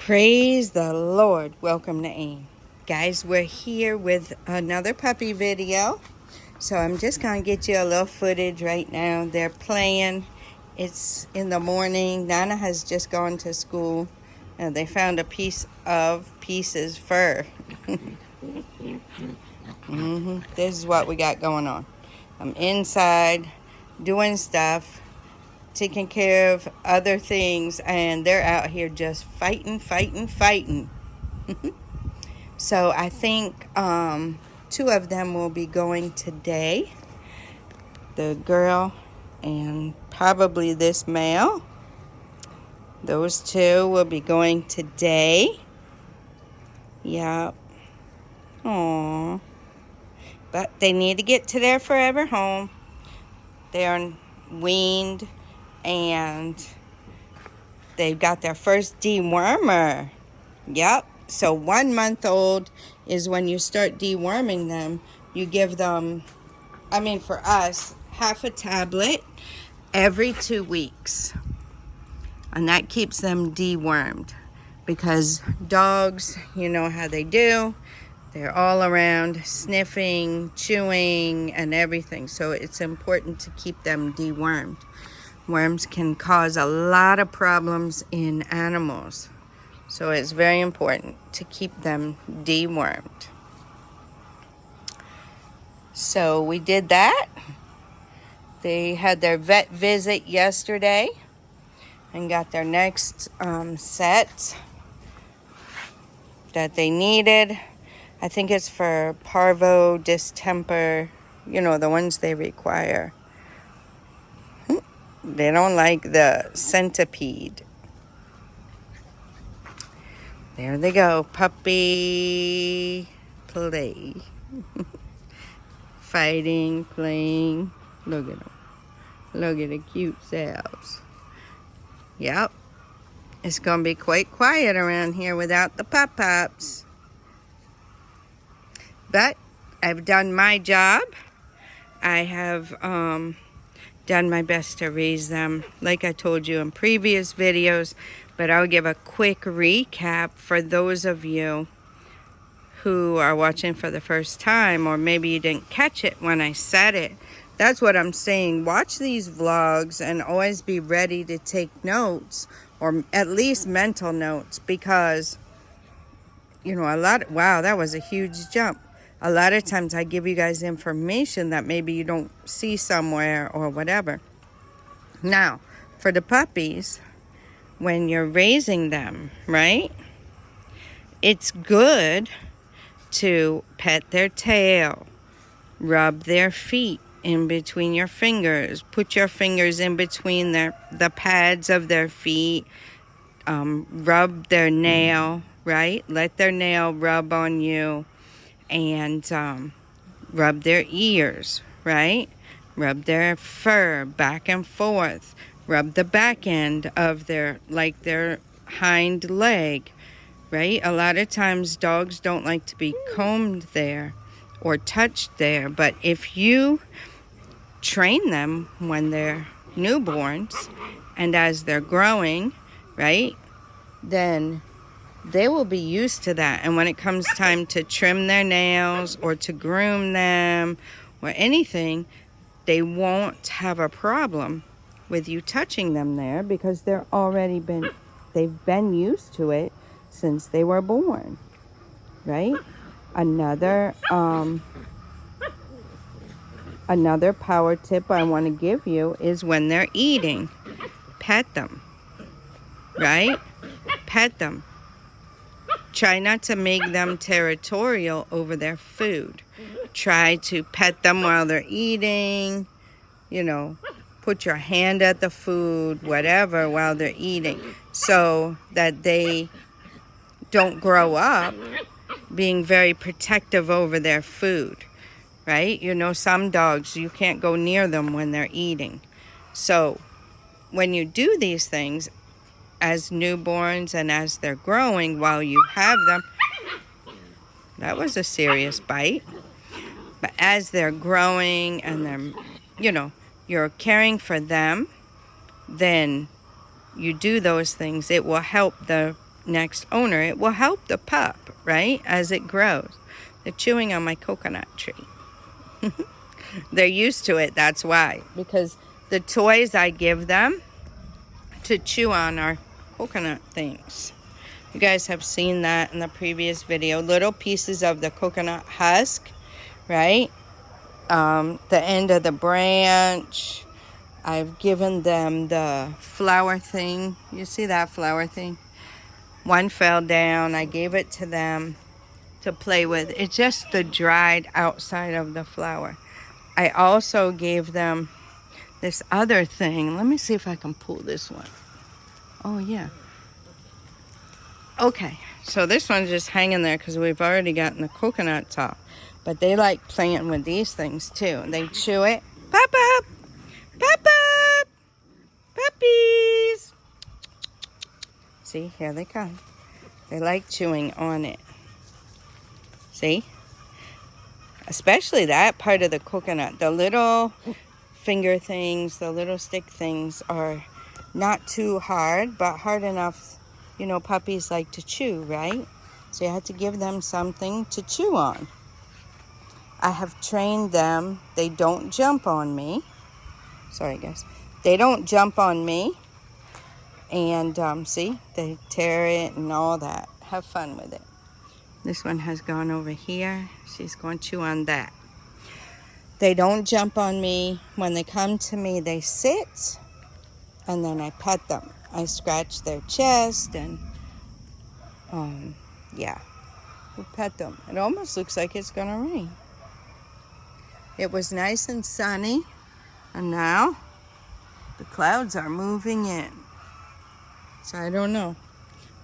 Praise the Lord. Welcome to AIM. Guys, we're here with another puppy video. So I'm just going to get you a little footage right now. They're playing. It's in the morning. Nana has just gone to school. And they found a piece of Peace's fur. This is what we got going on. I'm inside doing stuff, taking care of other things, and they're out here just fighting. So I think two of them will be going today. The girl and probably this male. Those two will be going today. Yep. Aww. But they need to get to their forever home. They're weaned and they've got their first dewormer. Yep. So 1 month old is when you start deworming them. You give them, for us, half a tablet every 2 weeks. And that keeps them dewormed. Because dogs, you know how they do. They're all around sniffing, chewing, and everything. So it's important to keep them dewormed. Worms can cause a lot of problems in animals. So it's very important to keep them dewormed. So we did that. They had their vet visit yesterday and got their next set that they needed. I think it's for parvo, distemper, the ones they require. They don't like the centipede. There they go, puppy play. Fighting, playing. Look at them. Look at the cute selves. Yep. It's going to be quite quiet around here without the pop-pops. But I've done my job. I have done my best to raise them, like I told you in previous videos. But I'll give a quick recap for those of you who are watching for the first time, or maybe you didn't catch it when I said it. That's what I'm saying. Watch these vlogs and always be ready to take notes, or at least mental notes, because, wow, that was a huge jump. A lot of times I give you guys information that maybe you don't see somewhere or whatever. Now, for the puppies, when you're raising them, right? It's good to pet their tail, rub their feet in between your fingers, put your fingers in between the pads of their feet, rub their nail, right? Let their nail rub on you, and rub their ears, right? Rub their fur back and forth. Rub the back end of their hind leg, right? A lot of times dogs don't like to be combed there or touched there, but if you train them when they're newborns and as they're growing, right, then they will be used to that. And when it comes time to trim their nails or to groom them or anything, they won't have a problem with you touching them there, because they've been used to it since they were born, right? Another power tip I want to give you is when they're eating, pet them, right? Pet them. Try not to make them territorial over their food. Try to pet them while they're eating, put your hand at the food, whatever, while they're eating, so that they don't grow up being very protective over their food, right? Some dogs, you can't go near them when they're eating. So when you do these things as newborns and as they're growing, while you have them, that was a serious bite. But as they're growing and they're, you're caring for them, then you do those things. It will help the next owner, it will help the pup, right, as it grows. They're chewing on my coconut tree. They're used to it, that's why. Because the toys I give them to chew on are coconut things. You guys have seen that in the previous video. Little pieces of the coconut husk, right? The end of the branch. I've given them the flower thing. You see that flower thing? One fell down. I gave it to them to play with. It's just the dried outside of the flower. I also gave them this other thing. Let me see if I can pull this one. Oh, yeah. Okay, so this one's just hanging there because we've already gotten the coconuts off. But they like playing with these things too. They chew it. Pop up! Pop up! Puppies! See, here they come. They like chewing on it. See? Especially that part of the coconut. The little finger things, the little stick things are not too hard, but hard enough, you know, puppies like to chew, right? So you have to give them something to chew on. I have trained them. They don't jump on me. Sorry, guys. They don't jump on me. And see, they tear it and all that. Have fun with it. This one has gone over here. She's going to chew on that. They don't jump on me. When they come to me, they sit. And then I pet them. I scratch their chest and, yeah. We pet them. It almost looks like it's going to rain. It was nice and sunny. And now the clouds are moving in. So I don't know.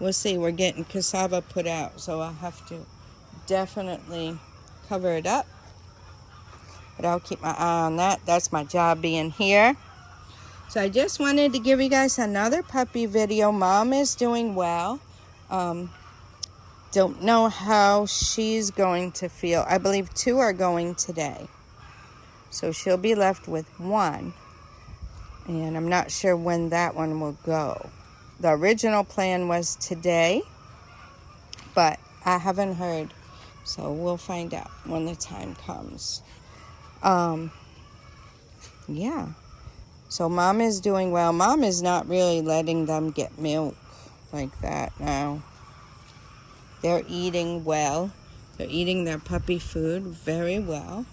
We'll see. We're getting cassava put out, so I'll have to definitely cover it up. But I'll keep my eye on that. That's my job being here. So I just wanted to give you guys another puppy video. Mom is doing well. Don't know how she's going to feel. I believe 2 are going today. So she'll be left with 1. And I'm not sure when that one will go. The original plan was today, but I haven't heard. So we'll find out when the time comes. Yeah. So Mom is doing well. Mom is not really letting them get milk like that now. They're eating well. They're eating their puppy food very well.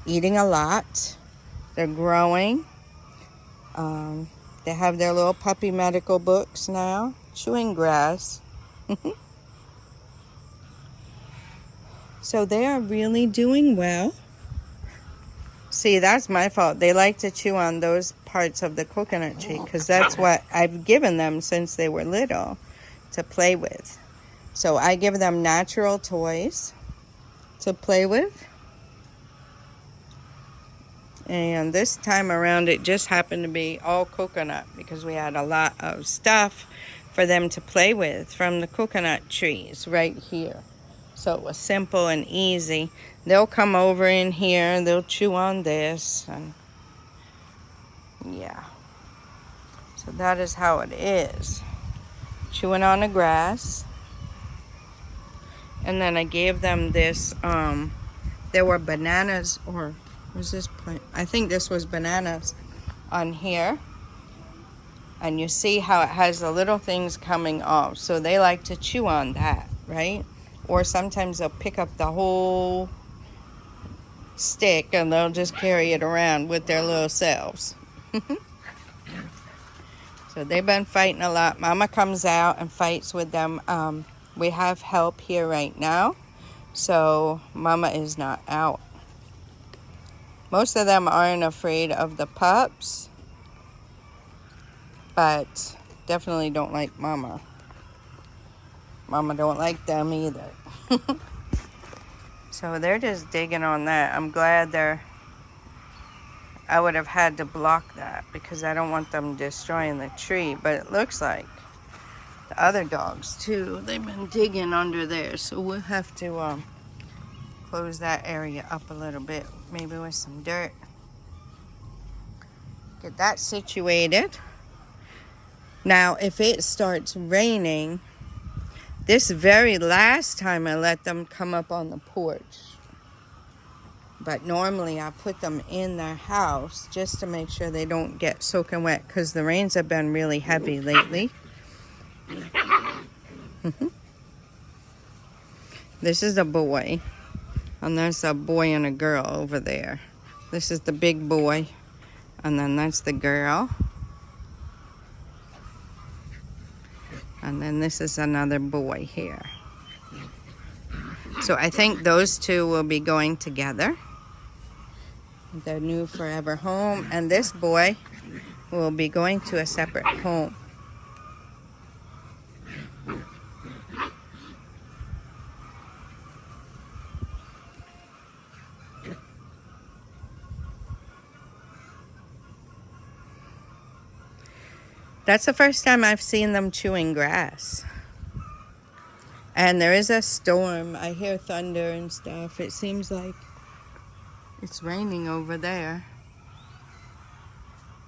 Eating a lot. They're growing. They have their little puppy medical books now. Chewing grass. So they are really doing well. See, that's my fault. They like to chew on those parts of the coconut tree because that's what I've given them since they were little to play with. So I give them natural toys to play with. And this time around, it just happened to be all coconut because we had a lot of stuff for them to play with from the coconut trees right here. So it was simple and easy. They'll come over in here and they'll chew on this. And yeah. So that is how it is. Chewing on the grass. And then I gave them this, there were bananas, or was this plant? I think this was bananas on here. And you see how it has the little things coming off. So they like to chew on that, right? Or sometimes they'll pick up the whole stick and they'll just carry it around with their little selves. So they've been fighting a lot. Mama comes out and fights with them. We have help here right now, so Mama is not out. Most of them aren't afraid of the pups, but definitely don't like Mama. Mama don't like them either. So they're just digging on that. I'm glad I would have had to block that because I don't want them destroying the tree, but it looks like the other dogs too, they've been digging under there, so we'll have to close that area up a little bit, maybe with some dirt. Get that situated. Now if it starts raining, This very last time I let them come up on the porch. But normally I put them in their house just to make sure they don't get soaking wet because the rains have been really heavy lately. This is a boy. And there's a boy and a girl over there. This is the big boy. And then that's the girl. And then this is another boy here. So I think those two will be going together. Their new forever home. And this boy will be going to a separate home. That's the first time I've seen them chewing grass. And there is a storm. I hear thunder and stuff. It seems like it's raining over there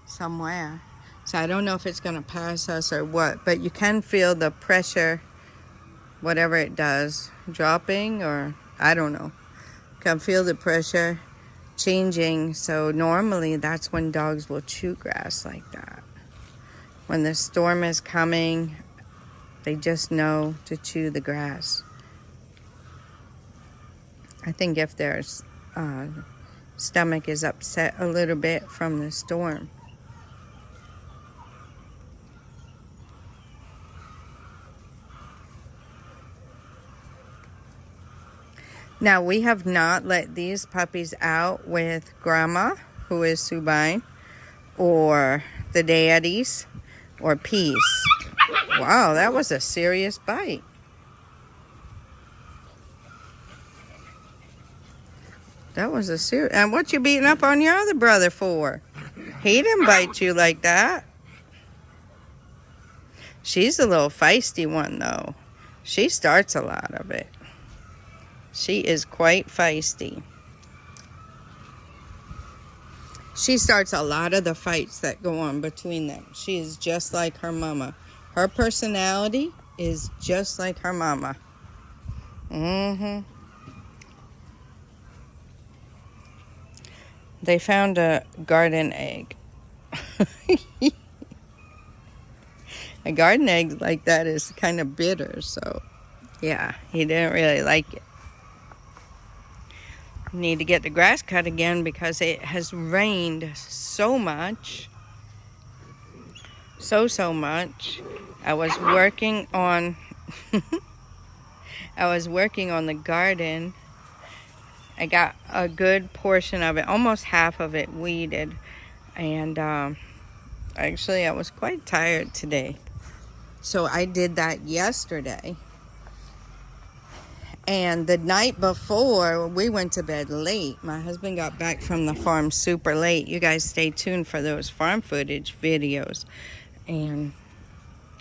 somewhere. So I don't know if it's going to pass us or what. But you can feel the pressure, whatever it does, dropping or I don't know. You can feel the pressure changing. So normally that's when dogs will chew grass like that. When the storm is coming, they just know to chew the grass. I think if their stomach is upset a little bit from the storm. Now, we have not let these puppies out with Grandma, who is Subine, or the daddies. Or Peace. Wow, that was a serious bite. That was a serious... And what you beating up on your other brother for? He didn't bite you like that. She's a little feisty one, though. She starts a lot of it. She is quite feisty. She starts a lot of the fights that go on between them. She is just like her mama. Her personality is just like her mama. They found a garden egg. A garden egg like that is kind of bitter, so yeah, he didn't really like it. Need to get the grass cut again because it has rained so much. So much. I was working on the garden. I got a good portion of it, almost half of it weeded. And actually I was quite tired today. So I did that yesterday. And the night before, we went to bed late. My husband got back from the farm super late. You guys stay tuned for those farm footage videos.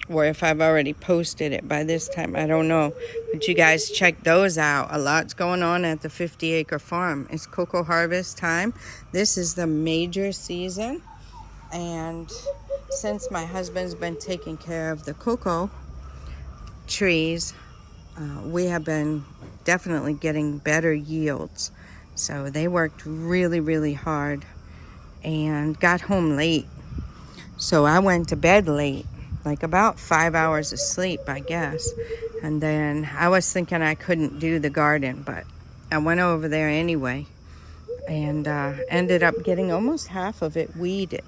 Or if I've already posted it by this time, I don't know. But you guys check those out. A lot's going on at the 50-acre farm. It's cocoa harvest time. This is the major season. And since my husband's been taking care of the cocoa trees, we have been definitely getting better yields. So they worked really, really hard and got home late. So I went to bed late, like about 5 hours of sleep, I guess. And then I was thinking I couldn't do the garden, but I went over there anyway and ended up getting almost half of it weeded.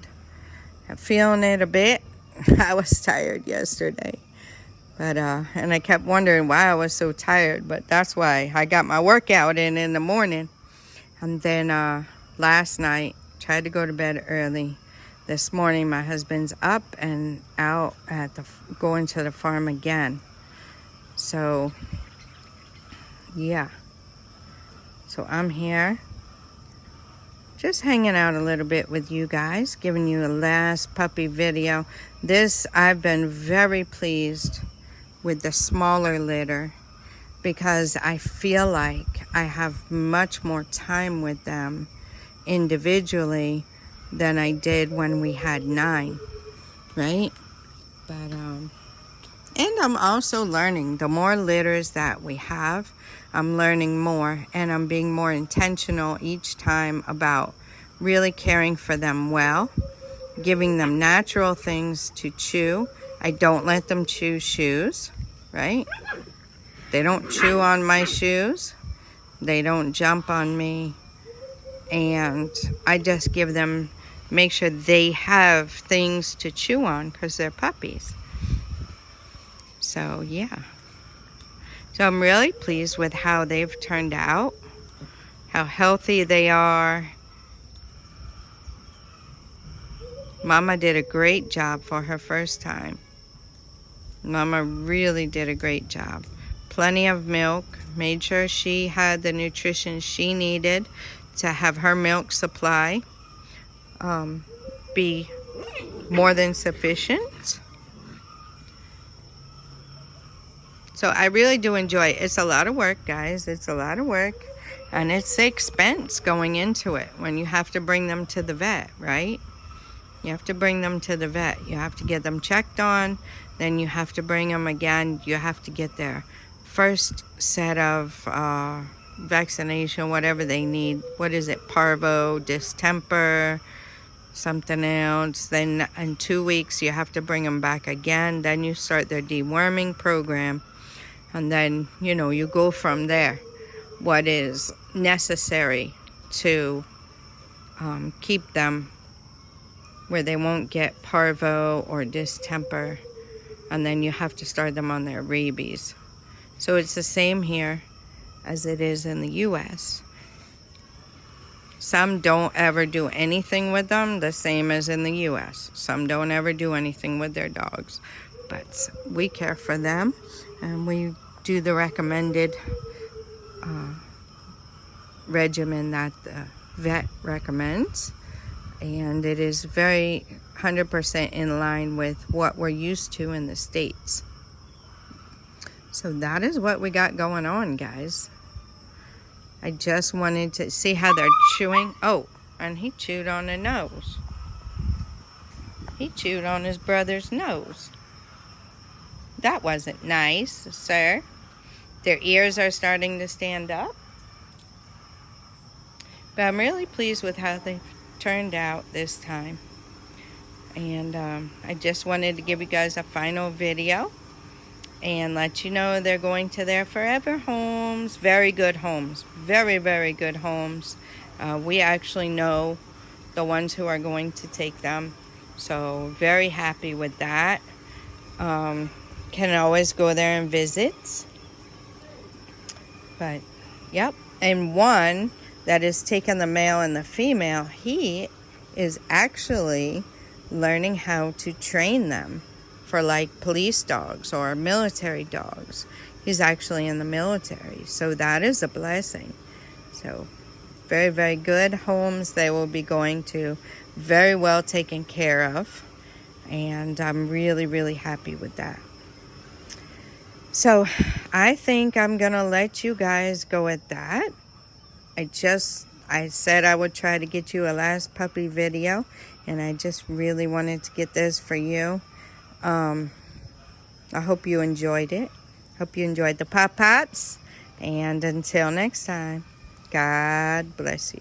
I'm feeling it a bit. I was tired yesterday. But, and I kept wondering why I was so tired, but that's why. I got my workout in the morning. And then last night, tried to go to bed early. This morning, my husband's up and out at going to the farm again. So, yeah. So I'm here, just hanging out a little bit with you guys, giving you a last puppy video. I've been very pleased with the smaller litter because I feel like I have much more time with them individually than I did when we had 9, right? But And I'm also learning. The more litters that we have, I'm learning more, and I'm being more intentional each time about really caring for them well, giving them natural things to chew. I don't let them chew shoes, right? They don't chew on my shoes. They don't jump on me. And I just give them, make sure they have things to chew on because they're puppies. So yeah. So I'm really pleased with how they've turned out, how healthy they are. Mama did a great job for her first time. Mama really did a great job. Plenty of milk, made sure she had the nutrition she needed to have her milk supply be more than sufficient. So I really do enjoy it. It's a lot of work, guys. It's a lot of work. And it's the expense going into it when you have to bring them to the vet, right? You have to bring them to the vet. You have to get them checked on. Then you have to bring them again. You have to get their first set of vaccination, whatever they need. What is it? Parvo, distemper, something else. Then in 2 weeks, you have to bring them back again. Then you start their deworming program. And then, you know, you go from there. What is necessary to keep them where they won't get parvo or distemper. And then you have to start them on their rabies. So it's the same here as it is in the US. Some don't ever do anything with them, the same as in the US. Some don't ever do anything with their dogs. But we care for them, and we do the recommended regimen that the vet recommends. And it is very 100% in line with what we're used to in the States. So that is what we got going on, guys. I just wanted to see how they're chewing. Oh, and he chewed on the nose. He chewed on his brother's nose. That wasn't nice, sir. Their ears are starting to stand up. But I'm really pleased with how they turned out this time. And I just wanted to give you guys a final video and let you know they're going to their forever homes. Very good homes. Very, very good homes. We actually know the ones who are going to take them. So very happy with that. Can always go there and visit. But, yep. And one that is taking the male and the female, he is actually learning how to train them for like police dogs or military dogs. He's actually in the military, so that is a blessing. So very, very good homes they will be going to, very well taken care of, and I'm really, really happy with that. So I think I'm gonna let you guys go at that. I said I would try to get you a last puppy video, and I just really wanted to get this for you. I hope you enjoyed it. Hope you enjoyed the pop-pops. And until next time, God bless you.